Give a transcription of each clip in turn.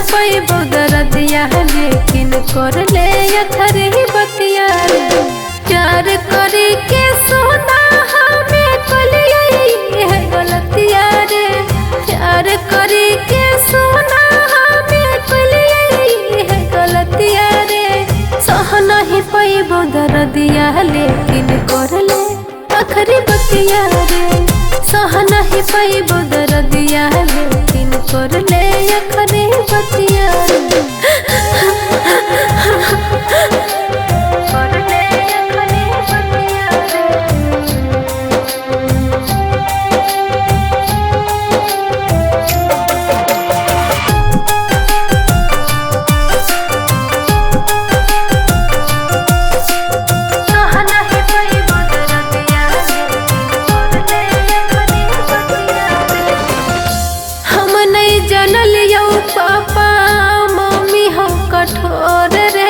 पैबो दरदिया लेकिन कर ले अखरी बतिया रे। प्यार करे के सोना हमें कलिए है गलतिया रे। प्यार करे के सोना हमें कलिए है गलतिया रे। सह नहीं पैबो दरदिया लेकिन कर ले अखरी बतिया रे। सह नहीं पैबो दरदिया लेकिन कर ले अखरी बतिया रे। पापा मम्मी हो कठोर रे।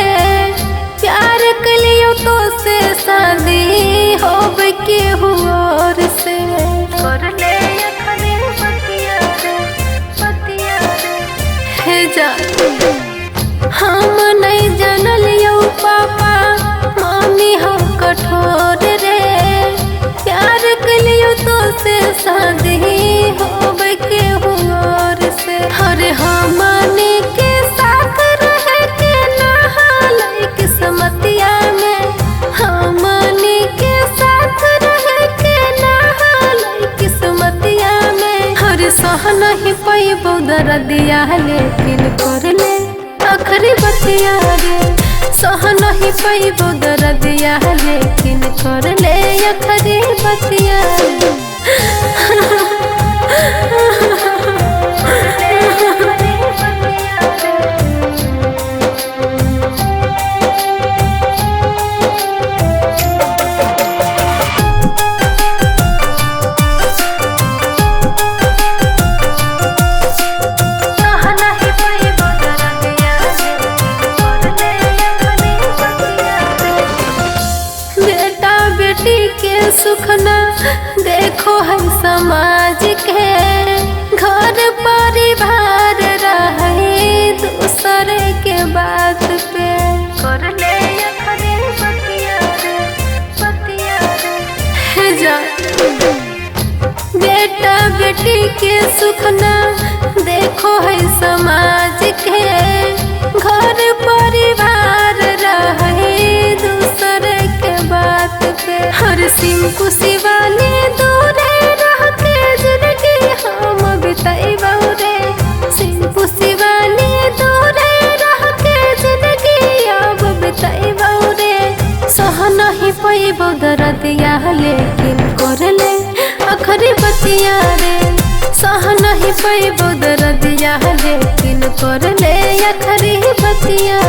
प्यार के लिए तो से शादी हो के और से कर ले अखरी बतिया रे। हे जा हम नहीं जानलियो पापा मम्मी हो कठोर रे। प्यार के लिए तो से शादी हो के और से। अरे हमने के साथ रह के नहाल किस्मतिया में। हमने के साथ रह के नहाल किस्मतिया में। अरे सह नहीं पैबो दरदिया लेकिन कर ले अखरी बतिया रे। सह नहीं पैबो दरदिया लेकिन कर ले अखरी बतिया रे। के सुखना देखो है समाज के। घर परिवार रहे दूसरे के बात पे कर ले अखरी बतिया रे। हे जा बेटा बेटी के सुखना देखो है समाज के। घर परिवार रहे दूसरे के बात पे। हर सिंपू शिवानी दूरे रह के जिंदगी हम बिताइबो रे। सिंपू शिवानी दूरे रह के जिंदगी अब बिताइबो रे। सह नहीं पैबो दरदिया लेकिन कर ले अखरी बतिया रे। सह नहीं पैबो दरदिया लेकिन कर ले अखरी बतिया।